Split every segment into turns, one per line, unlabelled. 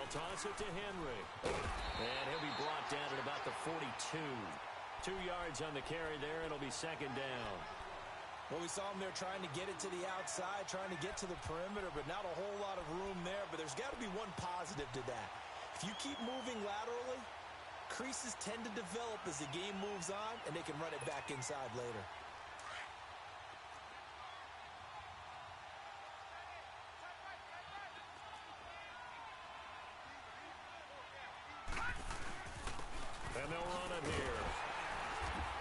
toss it to Henry. And he'll be brought down at about the 42. 2 yards on the carry there. It'll be second down.
Well, we saw him there trying to get it to the outside, trying to get to the perimeter, but not a whole lot of room there. But there's got to be one positive to that. If you keep moving laterally, creases tend to develop as the game moves on, and they can run it back inside later.
And they'll run it here.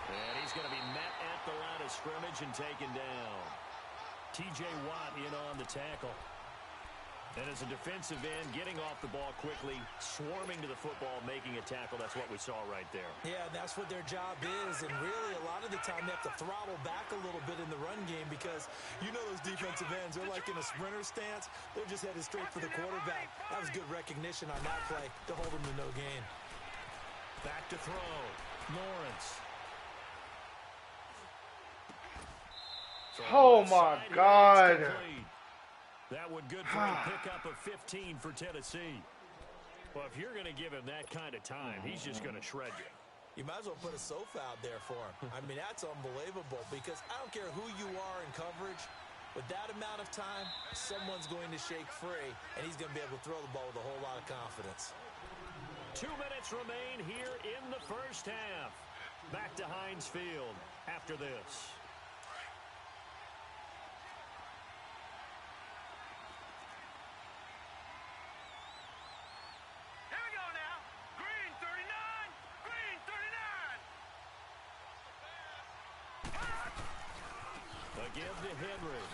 And he's going to be met at the line of scrimmage and taken down. T.J. Watt in on the tackle. And as a defensive end, getting off the ball quickly, swarming to the football, making a tackle. That's what we saw right there.
Yeah, that's what their job is. And really, a lot of the time, they have to throttle back a little bit in the run game because you know those defensive ends, they're like in a sprinter stance. They're just headed straight for the quarterback. That was good recognition on that play to hold them to no gain.
Back to throw. Lawrence.
Oh, my God.
That would good for a pickup of 15 for Tennessee. Well, if you're going to give him that kind of time, he's just going to shred you.
You might as well put a sofa out there for him. I mean, that's unbelievable because I don't care who you are in coverage. With that amount of time, someone's going to shake free, and he's going to be able to throw the ball with a whole lot of confidence.
2 minutes remain here in the first half. Back to Heinz Field after this. Give to Henry.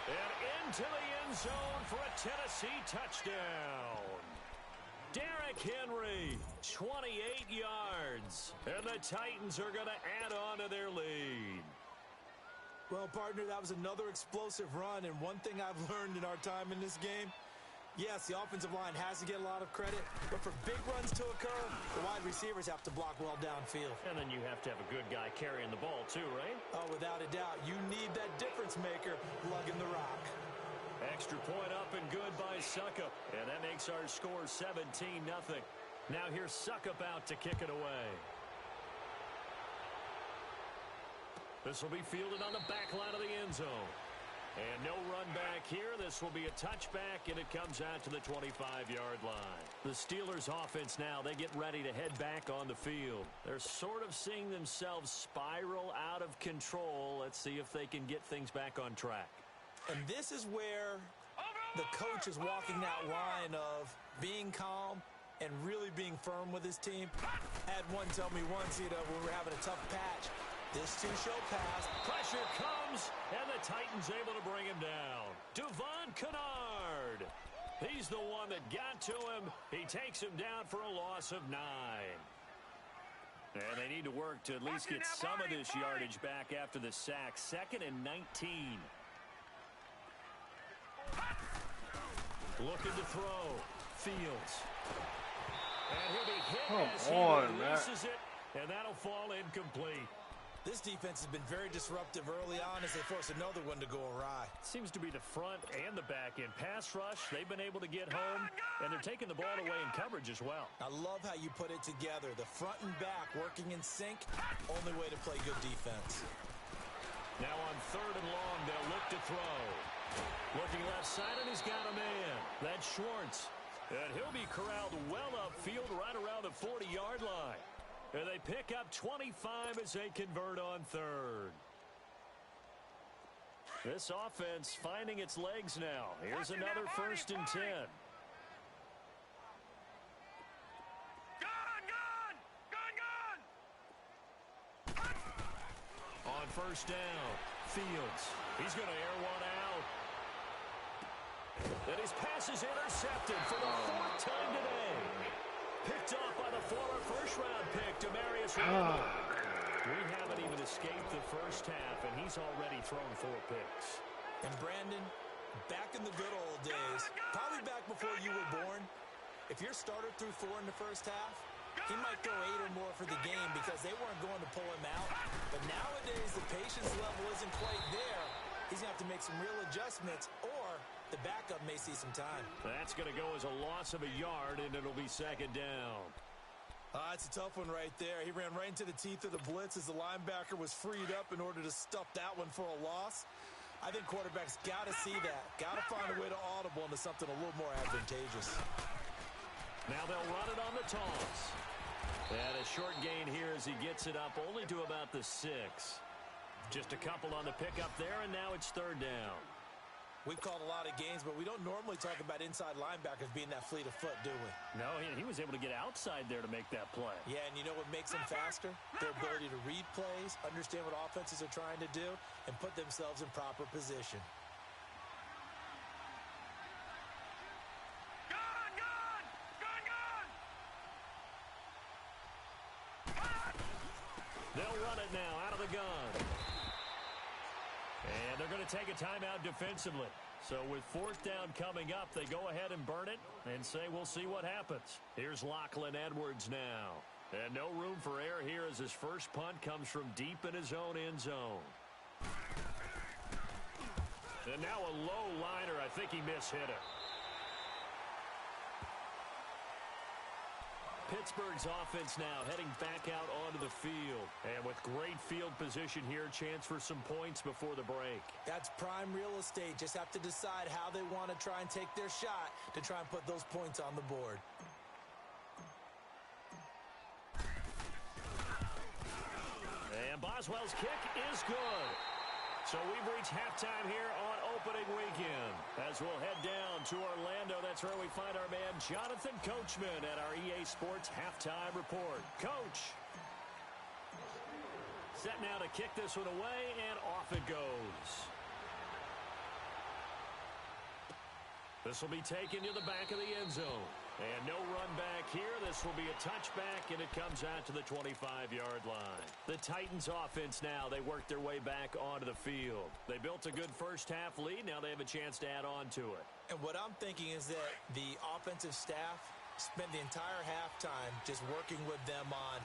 And into the end zone for a Tennessee touchdown. Derrick Henry, 28 yards. And the Titans are going to add on to their lead.
Well, partner, that was another explosive run. And one thing I've learned in our time in this game, yes, the offensive line has to get a lot of credit, but for big runs to occur, the wide receivers have to block well downfield.
And then you have to have a good guy carrying the ball too, right?
Oh, without a doubt. You need that difference maker lugging the rock.
Extra point up and good by Suckup. And that makes our score 17-0. Now here's Suckup out to kick it away. This will be fielded on the back line of the end zone. And no run back here. This will be a touchback, and it comes out to the 25-yard line. The Steelers' offense now, they get ready to head back on the field. They're sort of seeing themselves spiral out of control. Let's see if they can get things back on track.
And this is where the coach is walking that line of being calm and really being firm with his team. Had one tell me once, when we're having a tough patch, this two-show pass.
Pressure comes, and the Titans able to bring him down. Devon Kennard. He's the one that got to him. He takes him down for a loss of 9. And they need to work to at least get some of this yardage back after the sack. 2nd and 19. Looking to throw. Fields. And he'll be hit as he releases it, and that'll fall incomplete.
This defense has been very disruptive early on as they force another one to go awry.
Seems to be the front and the back end. Pass rush, they've been able to get home, and they're taking the ball away in coverage as well.
I love how you put it together. The front and back working in sync, only way to play good defense.
Now on 3rd and long, they'll look to throw. Looking left side, and he's got a man. That's Schwartz. And he'll be corralled well upfield right around the 40-yard line. And they pick up 25 as they convert on 3rd. This offense finding its legs now. Here's another 1st and 10. On 1st down, Fields. He's going to air one out. And his pass is intercepted for the 4th time today. Picked off by the former first-round pick, Demarius Randall. We haven't even escaped the first half, and he's already thrown 4 picks.
And Brandon, back in the good old days, probably back before you were born, if your starter threw 4 in the first half, he might throw 8 or more for the game because they weren't going to pull him out. But nowadays, the patience level isn't quite there. He's going to have to make some real adjustments, or the backup may see some time.
That's going to go as a loss of a yard, and it'll be second down.
It's a tough one right there. He ran right into the teeth of the blitz as the linebacker was freed up in order to stuff that one for a loss. I think quarterbacks got to see that. Got to find a way to audible into something a little more advantageous.
Now they'll run it on the toss. And a short gain here as he gets it up only to about the 6. Just a couple on the pickup there, and now it's third down.
We've called a lot of games, but we don't normally talk about inside linebackers being that fleet of foot, do we?
No, he was able to get outside there to make that play.
Yeah, and you know what makes them faster? Their ability to read plays, understand what offenses are trying to do, and put themselves in proper position.
They'll run it now out of the gun. And they're going to take a timeout defensively. So with fourth down coming up, they go ahead and burn it and say we'll see what happens. Here's Lachlan Edwards now. And no room for error here as his first punt comes from deep in his own end zone. And now a low liner. I think he mishit it. Pittsburgh's offense now heading back out onto the field. And with great field position here, chance for some points before the break.
That's prime real estate. Just have to decide how they want to try and take their shot to try and put those points on the board.
And Boswell's kick is good. So we've reached halftime here on opening weekend. As we'll head down to Orlando, that's where we find our man Jonathan Coachman at our EA Sports Halftime Report. Coach. Set now to kick this one away, and off it goes. This will be taken to the back of the end zone. And no run back here. This will be a touchback, and it comes out to the 25-yard line. The Titans offense now, they work their way back onto the field. They built a good first-half lead. Now they have a chance to add on to it.
And what I'm thinking is that the offensive staff spent the entire halftime just working with them on,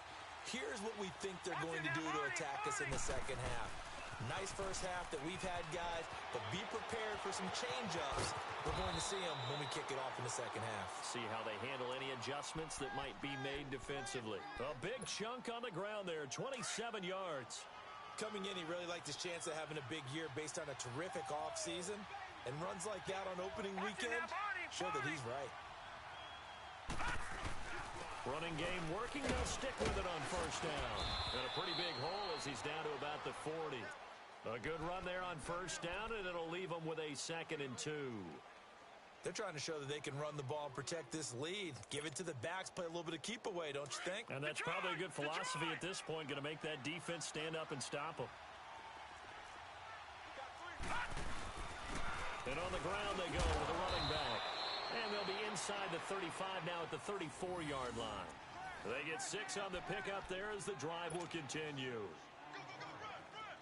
here's what we think they're going to do to attack us in the second half. Nice first half that we've had, guys, but be prepared for some change-ups. We're going to see them when we kick it off in the second half.
See how they handle any adjustments that might be made defensively. A big chunk on the ground there, 27 yards.
Coming in, he really liked his chance of having a big year based on a terrific offseason. And runs like that on opening weekend show that he's right.
Running game working. They'll stick with it on first down. And a pretty big hole as he's down to about the 40. A good run there on first down, and it'll leave them with a 2nd and 2.
They're trying to show that they can run the ball and protect this lead. Give it to the backs, play a little bit of keep away, don't you think?
And that's probably a good philosophy at this point, going to make that defense stand up and stop them. And on the ground they go with a running back. And they'll be inside the 35 now at the 34-yard line. They get 6 on the pickup there as the drive will continue.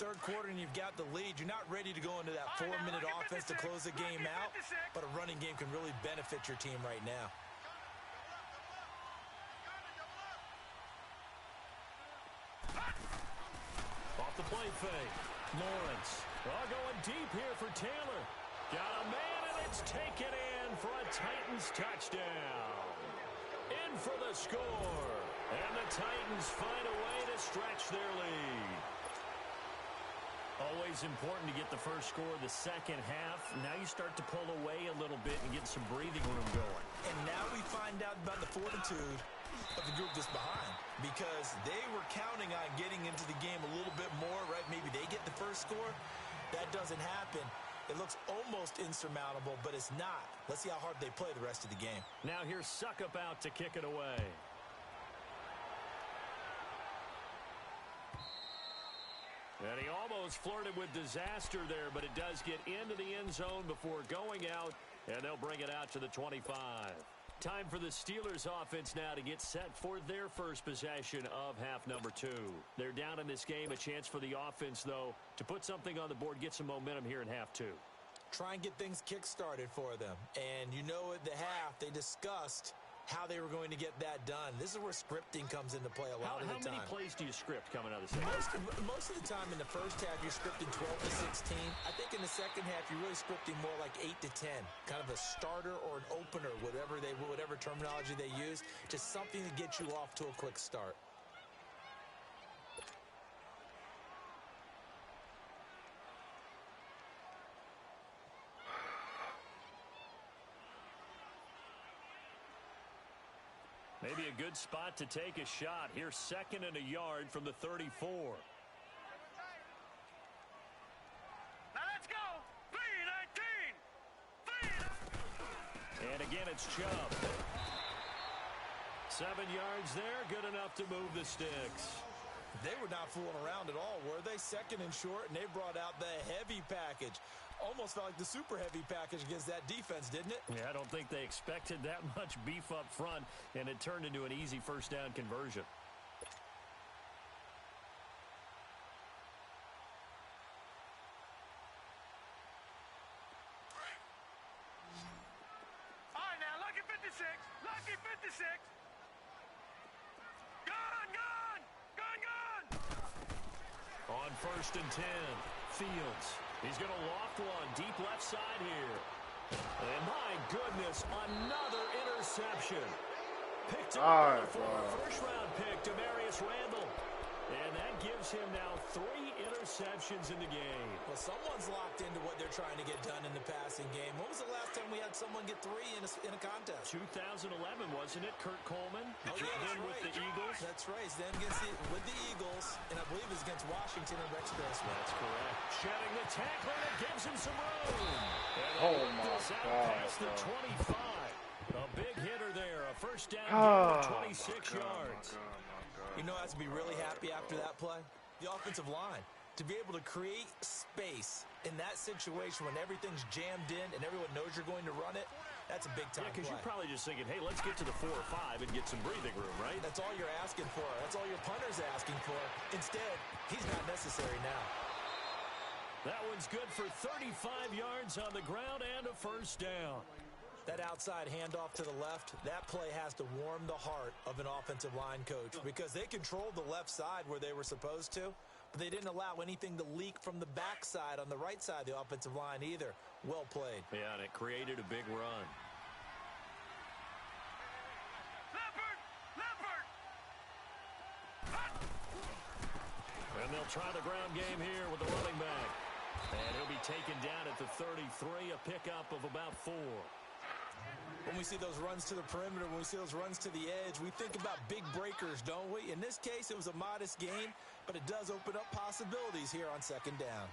Third quarter and you've got the lead. You're not ready to go into that 4-minute offense to close the game out, but a running game can really benefit your team right now.
Off the play fake. Lawrence. Going deep here for Taylor. Got a man, and it's taken in for a Titans touchdown. In for the score. And the Titans find a way to stretch their lead. Always important to get the first score of the second half. Now you start to pull away a little bit and get some breathing room going.
And now we find out about the fortitude of the group that's behind, because they were counting on getting into the game a little bit more, right? Maybe they get the first score. That doesn't happen. It looks almost insurmountable, but it's not. Let's see how hard they play the rest of the game.
Now here's Suckup out to kick it away. And he almost flirted with disaster there, but it does get into the end zone before going out, and they'll bring it out to the 25. Time for the Steelers offense now to get set for their first possession of half number 2. They're down in this game. A chance for the offense, though, to put something on the board, get some momentum here in half 2.
Try and get things kick-started for them. And you know at the half, they discussed how they were going to get that done. This is where scripting comes into play a lot of the time.
How many plays do you script coming out of the second?
Most of the time in the first half, you're scripting 12 to 16. I think in the second half, you're really scripting more like 8 to 10, kind of a starter or an opener, whatever terminology they use, just something to get you off to a quick start.
Maybe a good spot to take a shot. Here's 2nd and a yard from the 34.
Now let's go. 3-19.
And again, it's Chubb. 7 yards there, good enough to move the sticks.
They were not fooling around at all, were they? 2nd and short, and they brought out the heavy package. Almost felt like the super heavy package against that defense, didn't it?
Yeah, I don't think they expected that much beef up front, and it turned into an easy first down conversion.
All right, now, lucky 56. Lucky 56. Gone.
On 1st and 10, Fields. He's going to loft one deep left side here. And my goodness, another interception. Picked up for a first-round pick, Demarius Randall. And that gives him now 3 interceptions in the game.
Well, someone's locked into what they're trying to get done in the passing game. When was the last time we had someone get 3 in a contest?
2011, wasn't it? Kurt Coleman.
Oh, yeah, that's
with
right.
the Eagles.
That's right. It's them with the Eagles, and I believe it's against Washington and Rex Grossman.
That's correct. Shedding the tackler, that gives him some room. And
Oh, my God.
past the 25. A big hitter there. A first down gain of 26 yards.
You know, I have to be really happy after that play. The offensive line, to be able to create space in that situation when everything's jammed in and everyone knows you're going to run it, that's a big-time play.
Because you're probably just thinking, hey, let's get to the 4 or 5 and get some breathing room, right?
That's all you're asking for. That's all your punter's asking for. Instead, he's not necessary now.
That one's good for 35 yards on the ground and a first down.
That outside handoff to the left, that play has to warm the heart of an offensive line coach because they controlled the left side where they were supposed to, but they didn't allow anything to leak from the backside on the right side of the offensive line either. Well played.
Yeah, and it created a big run.
Leopard.
And they'll try the ground game here with the running back. And he'll be taken down at the 33, a pickup of about 4.
When we see those runs to the perimeter, when we see those runs to the edge, we think about big breakers, don't we? In this case, it was a modest gain, but it does open up possibilities here on 2nd down.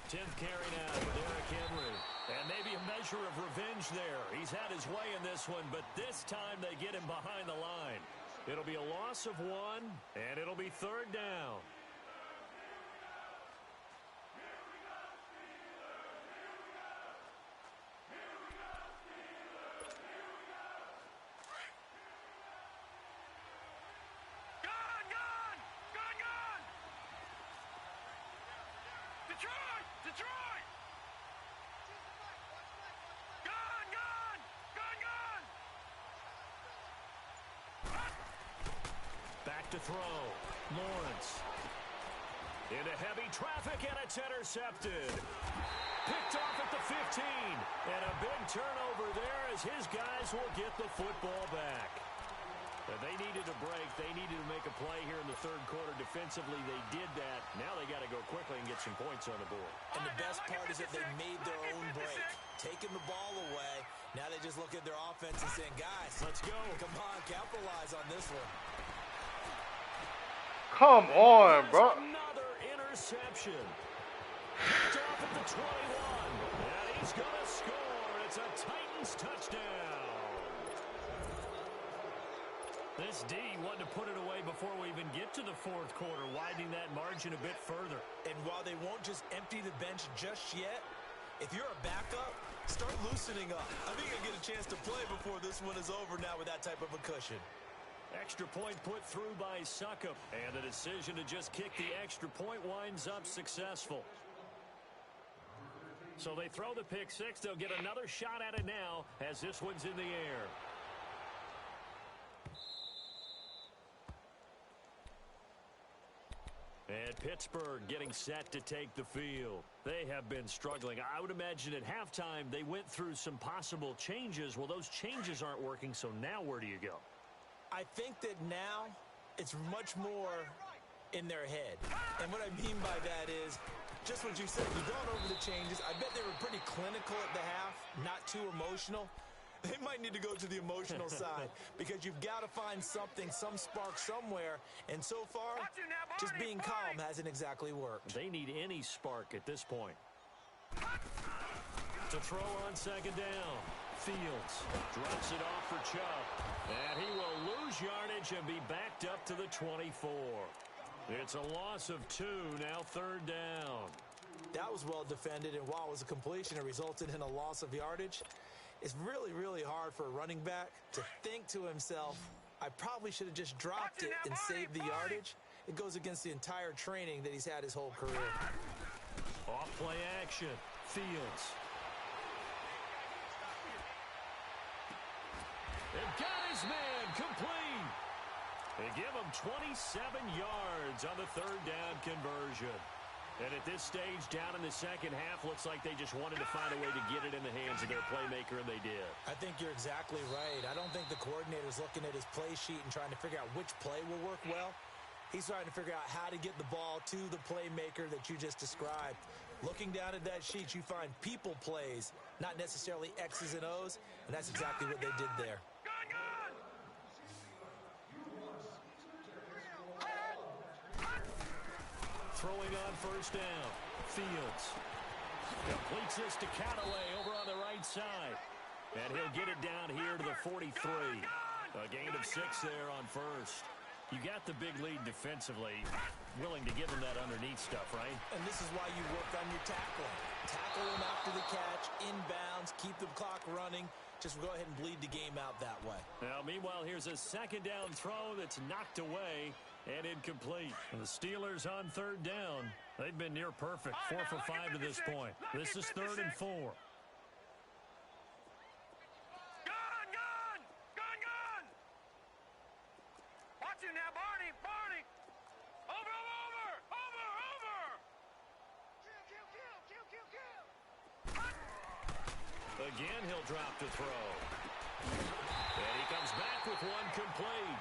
Tenth carry now for Derrick Henry. And maybe a measure of revenge there. He's had his way in this one, but this time they get him behind the line. It'll be a loss of 1, and it'll be 3rd down.
Detroit!
Back to throw. Lawrence. Into heavy traffic, and it's intercepted. Picked off at the 15. And a big turnover there as his guys will get the football back. They needed a break. They needed to make a play here in the 3rd quarter. Defensively, they did that. Now they got to go quickly and get some points on the board.
And the best part is that they made their own break. Taking the ball away. Now they just look at their offense and saying, guys,
let's go.
Come on, capitalize on this one.
Come on, bro.
Another interception. Picked off at the 21. And he's going to score. It's a Titans touchdown. This D wanted to put it away before we even get to the 4th quarter, widening that margin a bit further.
And while they won't just empty the bench just yet, if you're a backup, start loosening up. I think you'll get a chance to play before this one is over now with that type of a cushion.
Extra point put through by Succop. And the decision to just kick the extra point winds up successful. So they throw the pick six. They'll get another shot at it now as this one's in the air. And Pittsburgh getting set to take the field. They have been struggling. I would imagine at halftime they went through some possible changes. Well, those changes aren't working, so now where do you go?
I think that now it's much more in their head. And what I mean by that is just what you said. You've gone over the changes. I bet they were pretty clinical at the half, not too emotional. They might need to go to the emotional side because you've got to find something, some spark somewhere. And so far, just being calm hasn't exactly worked.
They need any spark at this point. To throw on second down. Fields drops it off for Chubb. And he will lose yardage and be backed up to the 24. It's a loss of 2, now third down.
That was well defended, and while it was a completion, it resulted in a loss of yardage. It's really, really hard for a running back to think to himself, I probably should have just dropped it and saved the yardage. It goes against the entire training that he's had his whole career.
Off play action. Fields. And got his man complete. They give him 27 yards on the third down conversion. And at this stage, down in the second half, looks like they just wanted to find a way to get it in the hands of their playmaker, and they did.
I think you're exactly right. I don't think the coordinator's looking at his play sheet and trying to figure out which play will work well. He's trying to figure out how to get the ball to the playmaker that you just described. Looking down at that sheet, you find people plays, not necessarily X's and O's, and that's exactly what they did there.
Throwing on first down. Fields completes this to Callaway over on the right side. And he'll get it down here to the 43. A gain of 6 there on first. You got the big lead defensively. Willing to give him that underneath stuff, right?
And this is why you work on your tackling. Tackle him after the catch, inbounds, keep the clock running. Just go ahead and bleed the game out that way.
Now, meanwhile, here's a second down throw that's knocked away and incomplete. And the Steelers on third down. They've been near perfect. 4 for 5 to this point. This is 3rd and 4.
Gun! Watch him now, Barney! Over! Kill!
Again, he'll drop to throw. And he comes back with one complete.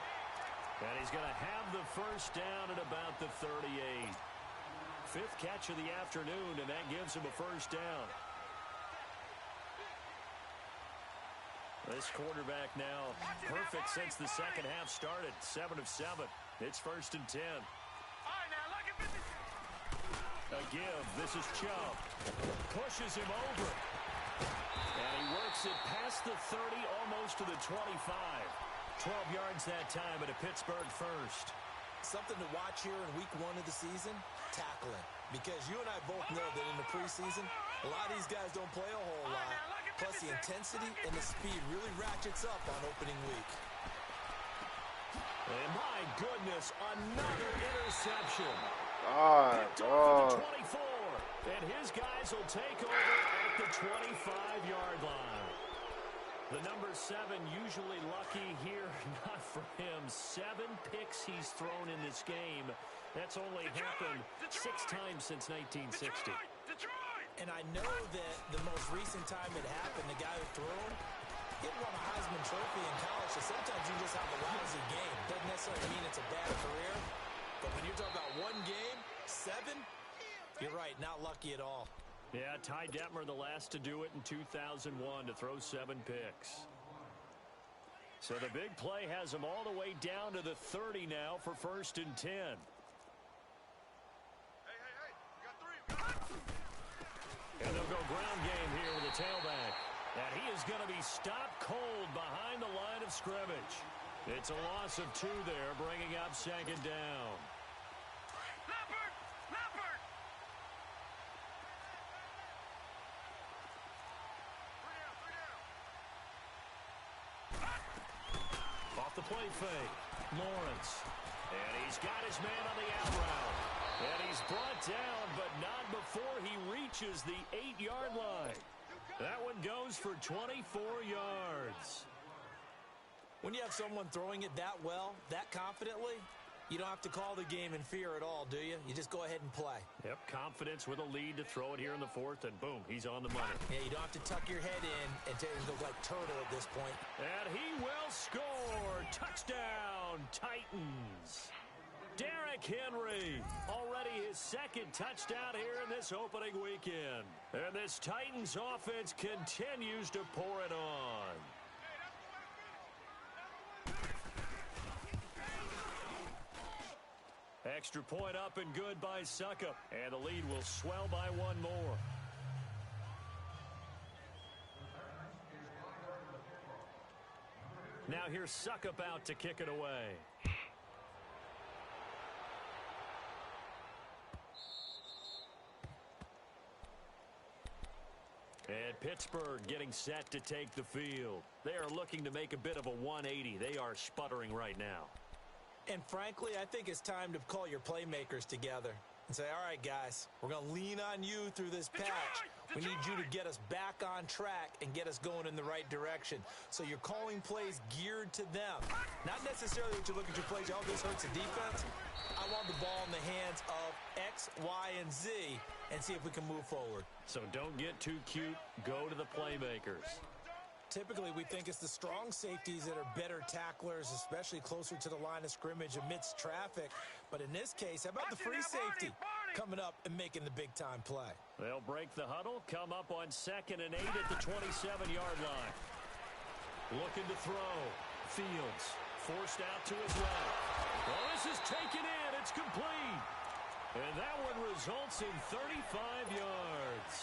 And he's going to have the first down at about the 38. 5th catch of the afternoon, and that gives him a first down. This quarterback now perfect since the second half started. 7 of 7. It's 1st and 10. A give. This is Chubb. Pushes him over. And he works it past the 30, almost to the 25. 12 yards that time at a Pittsburgh first.
Something to watch here in week 1 of the season, tackling. Because you and I both know that in the preseason, a lot of these guys don't play a whole lot. Plus the intensity and the speed really ratchets up on opening week.
And my goodness, another interception.
God,
Picked off at the 24. And his guys will take over at the 25-yard line. The number 7 usually lucky here, not for him. 7 picks he's thrown in this game. That's only happened 6 times since 1960.
And I know that the most recent time it happened, the guy who threw him, he won a Heisman Trophy in college, so sometimes you just have a lousy game. Doesn't necessarily mean it's a bad career, but when you're talking about one game, 7, you're right, not lucky at all.
Yeah, Ty Detmer, the last to do it in 2001, to throw 7 picks. So the big play has him all the way down to the 30 now for 1st and 10.
Hey, you got 3.
And they'll go ground game here with a tailback. And he is going to be stopped cold behind the line of scrimmage. It's a loss of 2 there, bringing up 2nd down.
Leopard!
Off the play fake, Lawrence. And he's got his man on the out route. And he's brought down, but not before he reaches reaches the 8-yard line. That one goes for 24 yards.
When you have someone throwing it that well, that confidently, you don't have to call the game in fear at all, do you? You just go ahead and play.
Yep, confidence with a lead to throw it here in the fourth, and boom, he's on the money.
Yeah, you don't have to tuck your head in and go like turtle at this point.
And he will score. Touchdown, Titans. Derrick Henry, already his second touchdown here in this opening weekend. And this Titans offense continues to pour it on. Extra point up and good by Suckup. And the lead will swell by one more. Now here's Suckup out to kick it away. And Pittsburgh getting set to take the field. They are looking to make a bit of a 180. They are sputtering right now.
And frankly, I think it's time to call your playmakers together and say, all right, guys, we're going to lean on you through this patch. We need you to get us back on track and get us going in the right direction. So you're calling plays geared to them. Not necessarily that you look at your plays, oh, this hurts the defense. I want the ball in the hands of X, Y, and Z and see if we can move forward.
So don't get too cute. Go to the playmakers.
Typically, we think it's the strong safeties that are better tacklers, especially closer to the line of scrimmage amidst traffic. But in this case, how about the free safety coming up and making the big-time play?
They'll break the huddle, come up on 2nd and 8 at the 27-yard line. Looking to throw. Fields forced out to his left. Well, this is taken in. It's complete. And that one results in 35 yards.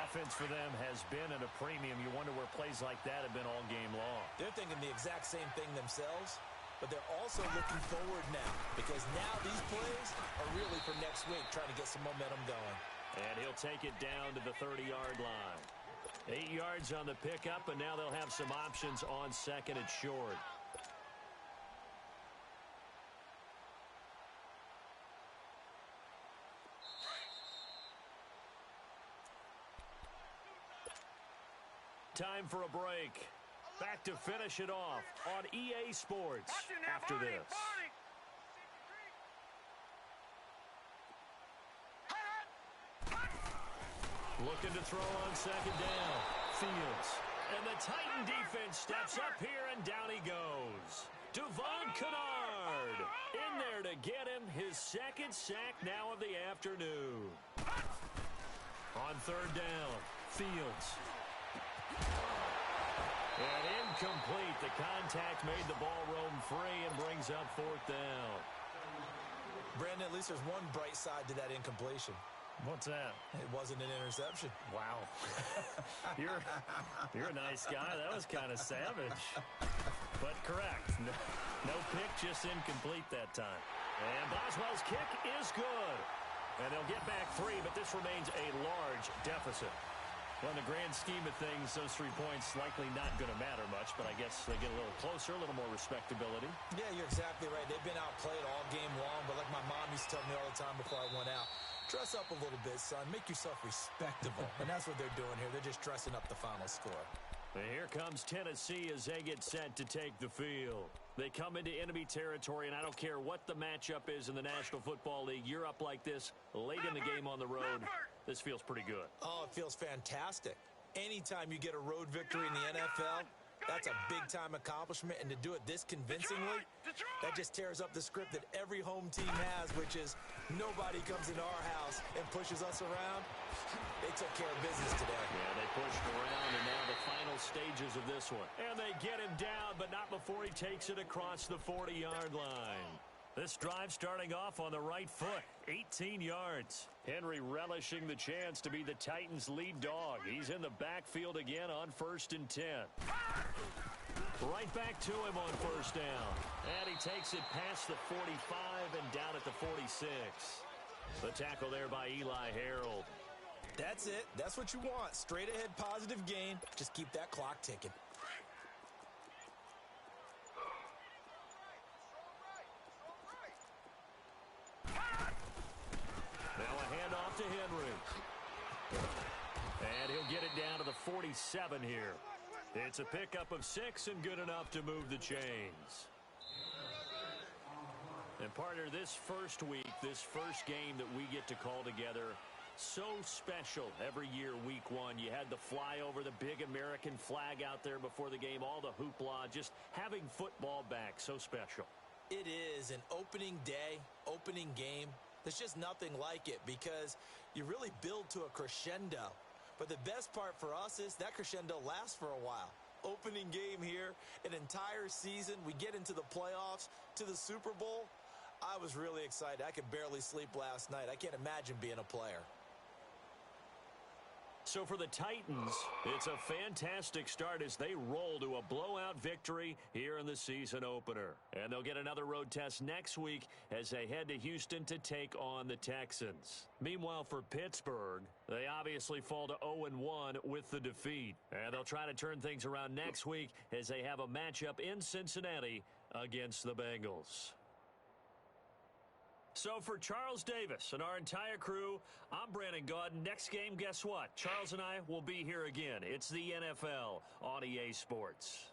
Offense for them has been at a premium. You wonder where plays like that have been all game long.
They're thinking the exact same thing themselves, but they're also looking forward now because now these plays are really for next week, trying to get some momentum going.
And he'll take it down to the 30-yard line. 8 yards on the pickup, and now they'll have some options on 2nd and short. Time for a break. Back to finish it off on EA Sports after this. Looking to throw on 2nd down. Fields. And the Titan defense steps up here, and down he goes. Devon Kennard in there to get him his 2nd sack now of the afternoon. On 3rd down, Fields. And incomplete. The contact made the ball roam free and brings up 4th down.
Brandon, at least there's one bright side to that incompletion.
What's that?
It wasn't an interception.
Wow. You're a nice guy. That was kind of savage. But correct. No pick, just incomplete that time. And Boswell's kick is good. And they'll get back 3, but this remains a large deficit. Well, in the grand scheme of things, those 3 points likely not going to matter much, but I guess they get a little closer, a little more respectability.
Yeah, you're exactly right. They've been outplayed all game long, but like my mom used to tell me all the time before I went out, dress up a little bit, son. Make yourself respectable. And that's what they're doing here. They're just dressing up the final score.
And here comes Tennessee as they get set to take the field. They come into enemy territory, and I don't care what the matchup is in the National Football League. You're up like this late in the game on the road. This feels pretty good.
Oh, it feels fantastic. Anytime you get a road victory in the NFL, that's a big-time accomplishment. And to do it this convincingly, that just tears up the script that every home team has, which is nobody comes into our house and pushes us around. They took care of business today.
Yeah, they pushed around, and now the final stages of this one. And they get him down, but not before he takes it across the 40-yard line. This drive starting off on the right foot, 18 yards. Henry relishing the chance to be the Titans' lead dog. He's in the backfield again on 1st and 10. Right back to him on 1st down. And he takes it past the 45 and down at the 46. The tackle there by Eli Harold.
That's it. That's what you want. Straight ahead positive gain. Just keep that clock ticking.
Now a handoff to Henry. And he'll get it down to the 47 here. It's a pickup of 6 and good enough to move the chains. And partner, this first week, this first game that we get to call together, so special every year, week 1. You had the flyover, the big American flag out there before the game, all the hoopla, just having football back, so special.
It is an opening day, opening game. There's just nothing like it because you really build to a crescendo. But the best part for us is that crescendo lasts for a while. Opening game here, an entire season. We get into the playoffs, to the Super Bowl. I was really excited. I could barely sleep last night. I can't imagine being a player.
So for the Titans, it's a fantastic start as they roll to a blowout victory here in the season opener. And they'll get another road test next week as they head to Houston to take on the Texans. Meanwhile, for Pittsburgh, they obviously fall to 0-1 with the defeat. And they'll try to turn things around next week as they have a matchup in Cincinnati against the Bengals. So for Charles Davis and our entire crew, I'm Brandon Gaudin. Next game, guess what? Charles and I will be here again. It's the NFL on EA Sports.